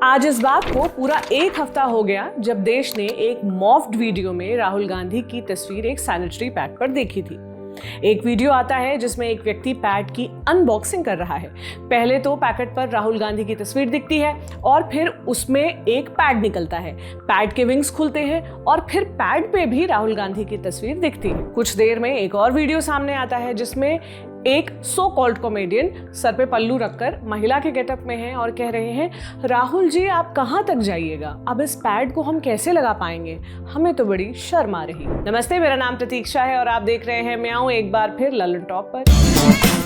आज इस बात को पूरा एक हफ्ता हो गया जब देश ने एक मॉफ्ड वीडियो में राहुल गांधी की तस्वीर एक सैनिटरी पैड पर देखी थी। एक वीडियो आता है जिसमें एक व्यक्ति पैड की अनबॉक्सिंग कर रहा है। पहले तो पैकेट पर राहुल गांधी की तस्वीर दिखती है और फिर उसमें एक पैड निकलता है। पैड के विंग्स खुलते हैं और फिर पैड पे भी राहुल गांधी की तस्वीर दिखती है। कुछ देर में एक और वीडियो सामने आता है जिसमें एक सो कॉल्ड कॉमेडियन सर पे पल्लू रखकर महिला के गेटअप में है और कह रहे हैं, राहुल जी आप कहां तक जाइएगा, अब इस पैड को हम कैसे लगा पाएंगे, हमें तो बड़ी शर्म आ रही। नमस्ते, मेरा नाम प्रतीक्षा है और आप देख रहे हैं म्याऊं एक बार फिर लल्लन टॉप पर।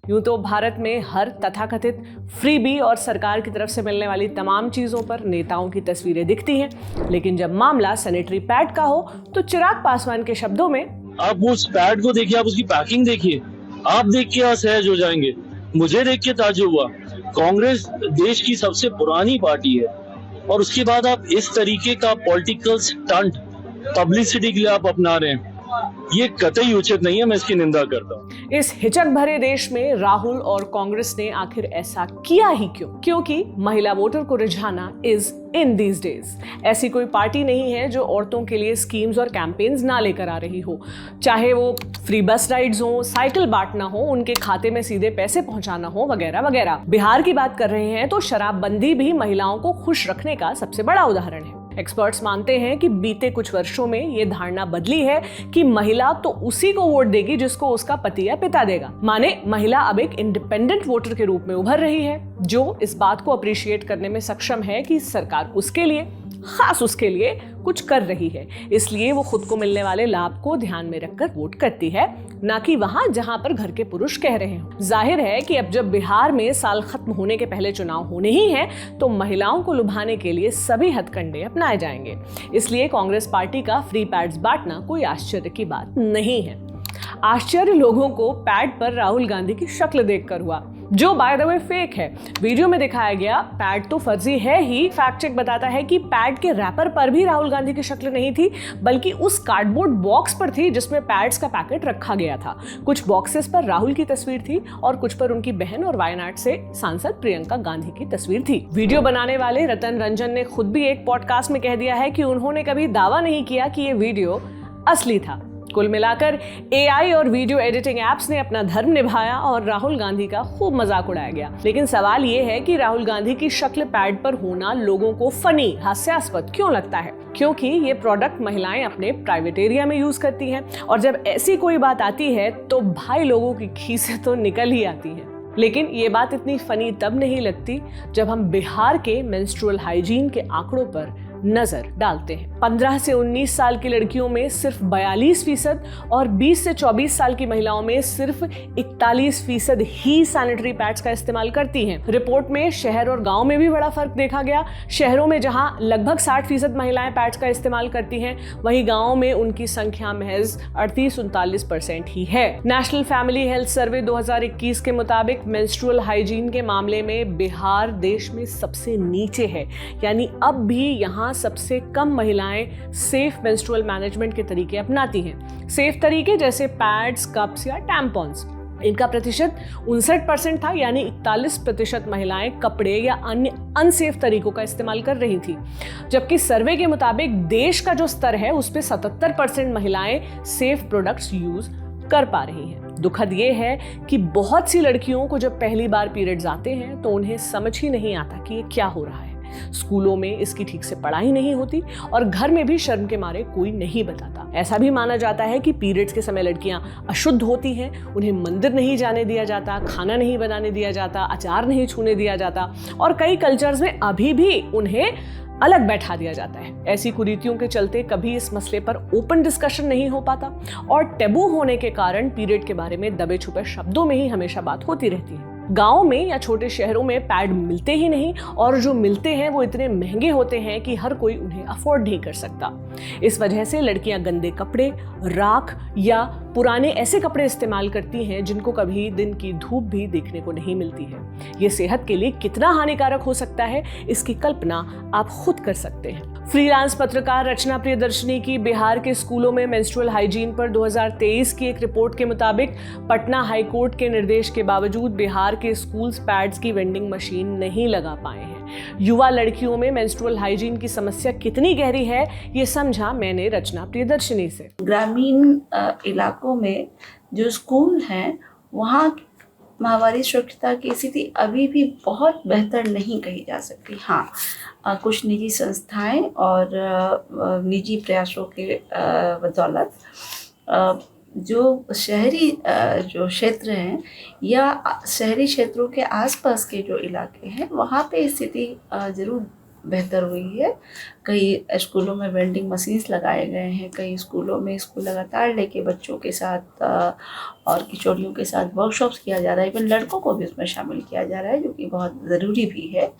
यूं तो भारत में हर तथाकथित फ्रीबी और सरकार की तरफ से मिलने वाली तमाम चीजों पर नेताओं की तस्वीरें दिखती हैं, लेकिन जब मामला सैनिटरी पैड का हो तो चिराग पासवान के शब्दों में, आप उस पैड को देखिए, आप उसकी पैकिंग देखिए, आप देख के असहज हो जाएंगे। मुझे देख के ताज्जुब हुआ। कांग्रेस देश की सबसे पुरानी पार्टी है और उसके बाद आप इस तरीके का पॉलिटिकल स्टंट पब्लिसिटी के लिए आप अपना रहे हैं, ये कतई उचित नहीं है। मैं इसकी निंदा करता हूँ। इस हिचक भरे देश में राहुल और कांग्रेस ने आखिर ऐसा किया ही क्यों? क्योंकि महिला वोटर को रिझाना इज इन दीज डेज। ऐसी कोई पार्टी नहीं है जो औरतों के लिए स्कीम्स और कैंपेन्स ना लेकर आ रही हो, चाहे वो फ्री बस राइड्स हो, साइकिल बांटना हो, उनके खाते में सीधे पैसे पहुंचाना हो, वगैरह वगैरह। बिहार की बात कर रहे हैं तो शराबबंदी भी महिलाओं को खुश रखने का सबसे बड़ा उदाहरण है। एक्सपर्ट्स मानते हैं कि बीते कुछ वर्षों में ये धारणा बदली है कि महिला तो उसी को वोट देगी जिसको उसका पति या पिता देगा। माने महिला अब एक इंडिपेंडेंट वोटर के रूप में उभर रही है, जो इस बात को अप्रिशिएट करने में सक्षम है कि सरकार उसके लिए, खास उसके लिए कुछ कर रही है। इसलिए वो खुद को मिलने वाले लाभ को ध्यान में रखकर वोट करती है, ना कि वहां जहां पर घर के पुरुष कह रहे हो। जाहिर है कि अब जब बिहार में साल खत्म होने के पहले चुनाव होने ही हैं, तो महिलाओं को लुभाने के लिए सभी हथकंडे अपनाए जाएंगे। इसलिए कांग्रेस पार्टी का फ्री पैड्स बांटना कोई आश्चर्य की बात नहीं है। आश्चर्य लोगों को पैड पर राहुल गांधी की शक्ल देखकर हुआ, जो बाय द वे फेक है। वीडियो में दिखाया गया पैड तो फर्जी है ही। फैक्ट चेक बताता है कि पैड के रैपर पर भी राहुल गांधी की शक्ल नहीं थी, बल्कि उस कार्डबोर्ड बॉक्स पर थी जिसमें पैड्स का पैकेट रखा गया था। कुछ बॉक्सेस पर राहुल की तस्वीर थी और कुछ पर उनकी बहन और वायनाड से सांसद प्रियंका गांधी की तस्वीर थी। वीडियो बनाने वाले रतन रंजन ने खुद भी एक पॉडकास्ट में कह दिया है कि उन्होंने कभी दावा नहीं किया कि ये वीडियो असली था। कुल मिलाकर एआई और वीडियो एडिटिंग एप्स ने अपना धर्म निभाया और राहुल गांधी का खूब मजाक उड़ाया गया। लेकिन सवाल ये है कि राहुल गांधी की शक्ल पैड पर होना लोगों को फनी, हास्यास्पद क्यों लगता है? क्योंकि ये प्रोडक्ट महिलाएं अपने प्राइवेट एरिया में यूज करती हैं और जब ऐसी कोई बात आती है तो भाई लोगों की खीसें तो निकल ही आती हैं। लेकिन ये बात इतनी फनी तब नहीं लगती जब हम बिहार के मेंस्ट्रुअल हाइजीन के आंकड़ों पर नजर डालते हैं। 15 से 19 साल की लड़कियों में सिर्फ 42% और 20 से 24 साल की महिलाओं में सिर्फ 41% ही सैनिटरी पैड्स का इस्तेमाल करती हैं। रिपोर्ट में शहर और गांव में भी बड़ा फर्क देखा गया। शहरों में जहां लगभग 60% महिलाएं पैड्स का इस्तेमाल करती हैं, वहीं गांवों में उनकी संख्या महज 38-39% ही है। नेशनल फैमिली हेल्थ सर्वे 2021 के मुताबिक मेंस्ट्रुअल हाइजीन के मामले में बिहार देश में सबसे नीचे है, यानी अब भी यहाँ सबसे कम महिलाएं सेफ मेंस्ट्रुअल मैनेजमेंट के तरीके अपनाती हैं। सेफ तरीके जैसे पैड्स, कप्स या टैम्पॉन्स। इनका प्रतिशत 59% था, यानी 41% महिलाएं कपड़े या अन्य अनसेफ तरीकों का इस्तेमाल कर रही थी। जबकि सर्वे के मुताबिक देश का जो स्तर है उस पे 77% महिलाएं सेफ प्रोडक्ट्स यूज कर पा रही हैं। दुखद ये है कि बहुत सी लड़कियों को जब पहली बार पीरियड्स आते हैं तो उन्हें समझ ही नहीं आता कि ये क्या हो रहा है। स्कूलों में इसकी ठीक से पढ़ाई नहीं होती और घर में भी शर्म के मारे कोई नहीं बताता। ऐसा भी माना जाता है कि पीरियड्स के समय लड़कियां अशुद्ध होती हैं, उन्हें मंदिर नहीं जाने दिया जाता, खाना नहीं बनाने दिया जाता, अचार नहीं छूने दिया जाता और कई कल्चर्स में अभी भी उन्हें अलग बैठा दिया जाता है। ऐसी कुरीतियों के चलते कभी इस मसले पर ओपन डिस्कशन नहीं हो पाता और टैबू होने के कारण पीरियड के बारे में दबे छुपे शब्दों में ही हमेशा बात होती रहती है। गांव में या छोटे शहरों में पैड मिलते ही नहीं और जो मिलते हैं वो इतने महंगे होते हैं कि हर कोई उन्हें अफोर्ड नहीं कर सकता। इस वजह से लड़कियां गंदे कपड़े, राख या पुराने ऐसे कपड़े इस्तेमाल करती हैं जिनको कभी दिन की धूप भी देखने को नहीं मिलती है। ये सेहत के लिए कितना हानिकारक हो सकता है, इसकी कल्पना आप खुद कर सकते हैं। फ्रीलांस पत्रकार रचना प्रियदर्शनी की बिहार के स्कूलों में मेंस्ट्रुअल हाइजीन पर 2023 की एक रिपोर्ट के मुताबिक पटना हाईकोर्ट के निर्देश के बावजूद बिहार के स्कूल्स पैड्स की वेंडिंग मशीन नहीं लगा पाए हैं। युवा लड़कियों में मेंस्ट्रुअल हाइजीन की समस्या कितनी गहरी है, ये समझा मैंने रचना प्रियदर्शिनी से। ग्रामीण इलाकों में जो स्कूल हैं वहाँ माहवारी सुरक्षता की स्थिति अभी भी बहुत बेहतर नहीं कही जा सकती। हाँ, कुछ निजी संस्थाएं और निजी प्रयासों के बदौलत जो शहरी जो क्षेत्र हैं या शहरी क्षेत्रों के आसपास के जो इलाके हैं वहाँ पे स्थिति ज़रूर बेहतर हुई है। कई स्कूलों में वेंडिंग मशीन्स लगाए गए हैं, कई स्कूलों में स्कूल लगातार लेके बच्चों के साथ और किशोरियों के साथ वर्कशॉप्स किया जा रहा है। इवन लड़कों को भी उसमें शामिल किया जा रहा है, जो कि बहुत ज़रूरी भी है,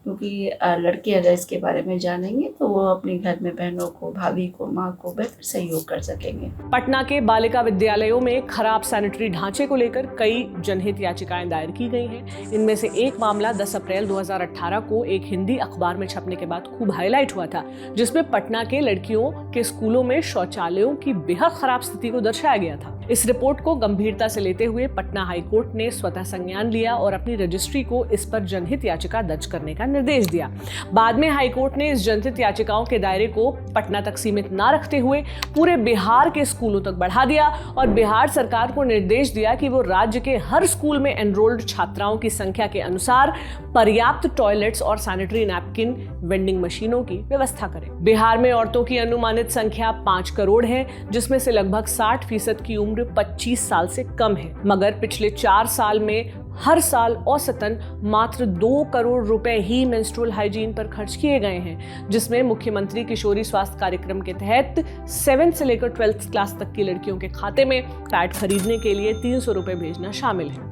क्योंकि लड़के अगर इसके बारे में जानेंगे तो वो अपने घर में बहनों को, भाभी को, माँ को बेहतर सहयोग कर सकेंगे। पटना के बालिका विद्यालयों में खराब सैनिटरी ढांचे को लेकर कई जनहित याचिकाएं दायर की गई हैं। इनमें से एक मामला 10 अप्रैल 2018 को एक हिंदी अखबार में छपने के बाद खूब हाईलाइट हुआ था, जिसमें पटना के लड़कियों के स्कूलों में शौचालयों की बेहद खराब स्थिति को दर्शाया गया था। इस रिपोर्ट को गंभीरता से लेते हुए पटना हाईकोर्ट ने स्वतः संज्ञान लिया और अपनी रजिस्ट्री को इस पर जनहित याचिका दर्ज करने का निर्देश दिया। बाद में हाईकोर्ट ने इस जनहित याचिकाओं के दायरे को पटना तक सीमित न रखते हुए पूरे बिहार के स्कूलों तक बढ़ा दिया और बिहार सरकार को निर्देश दिया कि वो राज्य के हर स्कूल में एनरोल्ड छात्राओं की संख्या के अनुसार पर्याप्त टॉयलेट्स और सैनिटरी नैपकिन वेंडिंग मशीनों की व्यवस्था करें। बिहार में औरतों की अनुमानित संख्या 5 करोड़ है, जिसमें से लगभग 60% की उम्र 25 साल से कम है, मगर पिछले 4 साल में हर साल औसतन मात्र 2 करोड़ रुपए ही मेंस्ट्रुअल हाइजीन पर खर्च किए गए हैं, जिसमें मुख्यमंत्री किशोरी स्वास्थ्य कार्यक्रम के तहत 7th से लेकर 12th क्लास तक की लड़कियों के खाते में पैड खरीदने के लिए 300 रुपए भेजना शामिल है।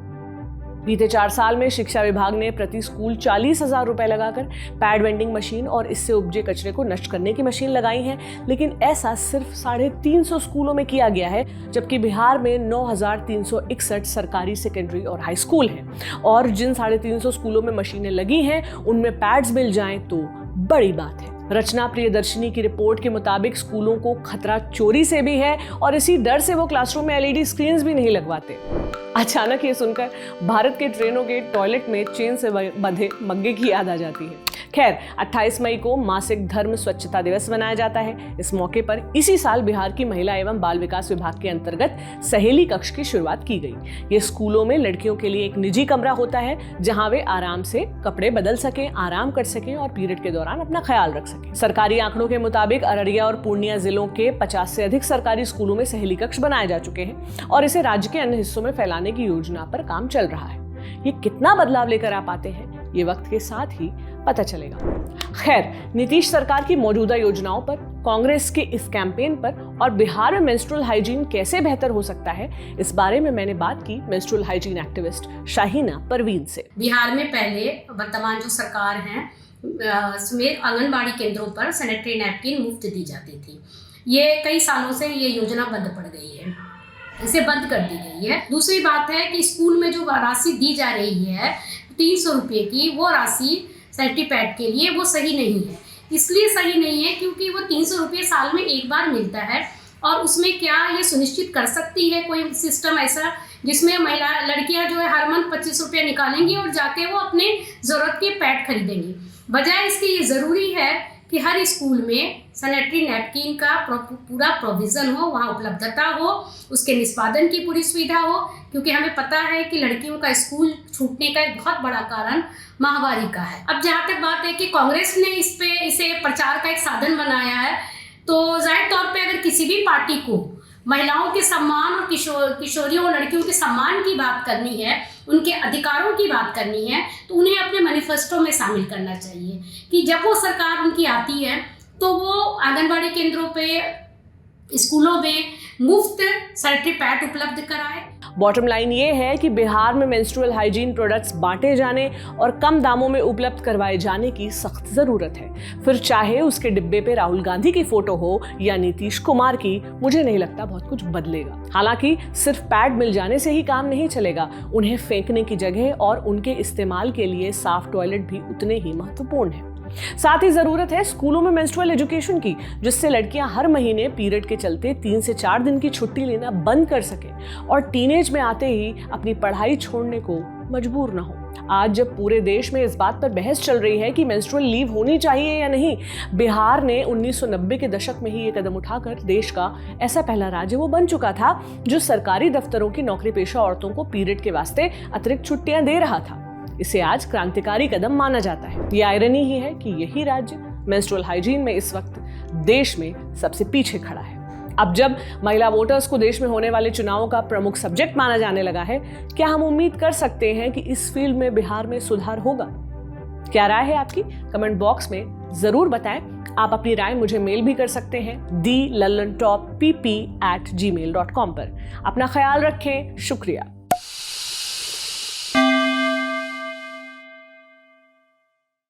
बीते 4 साल में शिक्षा विभाग ने प्रति स्कूल 40,000 रुपए लगाकर पैड वेंडिंग मशीन और इससे उपजे कचरे को नष्ट करने की मशीन लगाई है, लेकिन ऐसा सिर्फ 350 स्कूलों में किया गया है, जबकि बिहार में 9,361 सरकारी सेकेंडरी और हाई स्कूल हैं। और जिन 350 स्कूलों में मशीनें लगी हैं उनमें पैड्स मिल जाएं तो बड़ी बात है। रचना प्रियदर्शिनी की रिपोर्ट के मुताबिक स्कूलों को खतरा चोरी से भी है और इसी डर से वो क्लासरूम में LED स्क्रीन्स भी नहीं लगवाते। अचानक ये सुनकर भारत के ट्रेनों के टॉयलेट में चेन से बंधे मग्गे की याद आ जाती है। खैर, 28 मई को मासिक धर्म स्वच्छता दिवस मनाया जाता है। इस मौके पर इसी साल बिहार की महिला एवं बाल विकास विभाग के अंतर्गत सहेली कक्ष की शुरुआत की गई। ये स्कूलों में लड़कियों के लिए एक निजी कमरा होता है, जहां वे आराम से कपड़े बदल सकें, आराम कर सकें और पीरियड के दौरान अपना ख्याल रख सकें। सरकारी आंकड़ों के मुताबिक अररिया और पूर्णिया जिलों के 50 से अधिक सरकारी स्कूलों में सहेली कक्ष बनाए जा चुके हैं और इसे राज्य के अन्य हिस्सों में फैलाने की योजना पर काम चल रहा है। ये कितना बदलाव लेकर आ पाते हैं, ये वक्त के साथ ही पता चलेगा। खैर, नीतीश सरकार की मौजूदा योजनाओं पर, कांग्रेस के इस कैंपेन पर और बिहार में मेंस्ट्रुअल हाइजीन कैसे बेहतर हो सकता है, इस बारे में मैंने बात की menstrual hygiene activist Shahina Parveen से। बिहार में पहले वर्तमान जो सरकार है उसमें आंगनबाड़ी केंद्रों पर सैनिटरी नैपकिन मुफ्त दी जाती थी। ये कई सालों से ये योजना बंद पड़ गई है, इसे बंद कर दी गई है। दूसरी बात है कि स्कूल में जो राशि दी जा रही है 300 रुपये की, वो राशि सैनिटरी पैड के लिए वो सही नहीं है। इसलिए सही नहीं है क्योंकि वो 300 रुपये साल में एक बार मिलता है और उसमें क्या ये सुनिश्चित कर सकती है कोई सिस्टम ऐसा जिसमें महिला लड़कियां जो है हर मंथ 25 रुपये निकालेंगी और जाके वो अपने ज़रूरत के पैड खरीदेंगी। बजाय इसके ये ज़रूरी है कि हर स्कूल में सैनिटरी नैपकिन का पूरा प्रोविज़न हो, वहाँ उपलब्धता हो, उसके निष्पादन की पूरी सुविधा हो, क्योंकि हमें पता है कि लड़कियों का स्कूल छूटने का एक बहुत बड़ा कारण माहवारी का है। अब जहाँ तक बात है कि कांग्रेस ने इसे प्रचार का एक साधन बनाया है, तो जाहिर तौर पे अगर किसी भी पार्टी को महिलाओं के सम्मान और किशोरियों और लड़कियों के सम्मान की बात करनी है, उनके अधिकारों की बात करनी है, तो उन्हें अपने मैनिफेस्टो में शामिल करना चाहिए कि जब वो सरकार उनकी आती है तो वो आंगनबाड़ी केंद्रों पे, स्कूलों में मुफ्त सैनिटरी पैड उपलब्ध कराए। बॉटम लाइन ये है कि बिहार में मेंस्ट्रुअल हाइजीन प्रोडक्ट्स बांटे जाने और कम दामों में उपलब्ध करवाए जाने की सख्त जरूरत है। फिर चाहे उसके डिब्बे पे राहुल गांधी की फोटो हो या नीतीश कुमार की, मुझे नहीं लगता बहुत कुछ बदलेगा। हालांकि सिर्फ पैड मिल जाने से ही काम नहीं चलेगा, उन्हें फेंकने की जगह और उनके इस्तेमाल के लिए साफ टॉयलेट भी उतने ही महत्वपूर्ण है। साथ ही जरूरत है स्कूलों में मेंस्ट्रुअल एजुकेशन की, जिससे लड़कियां हर महीने पीरियड के चलते 3 से 4 दिन की छुट्टी लेना बंद कर सकें और टीनेज में आते ही अपनी पढ़ाई छोड़ने को मजबूर न हो। आज जब पूरे देश में इस बात पर बहस चल रही है कि मेंस्ट्रुअल लीव होनी चाहिए या नहीं, बिहार ने 1990 के दशक में ही ये कदम उठाकर देश का ऐसा पहला राज्य वो बन चुका था जो सरकारी दफ्तरों की नौकरी पेशा औरतों को पीरियड के वास्ते अतिरिक्त छुट्टियां दे रहा था। इसे आज क्रांतिकारी कदम माना जाता है। ये आयरनी ही है कि यही राज्य मेंस्ट्रुअल हाइजीन में इस वक्त देश में सबसे पीछे खड़ा है। अब जब महिला वोटर्स को देश में होने वाले चुनावों का प्रमुख सब्जेक्ट माना जाने लगा है, क्या हम उम्मीद कर सकते हैं कि इस फील्ड में बिहार में सुधार होगा? क्या राय है आपकी? कमेंट बॉक्स में जरूर बताएं। आप अपनी राय मुझे मेल भी कर सकते हैं dlallantoppp@gmail.com पर। अपना ख्याल रखें। शुक्रिया।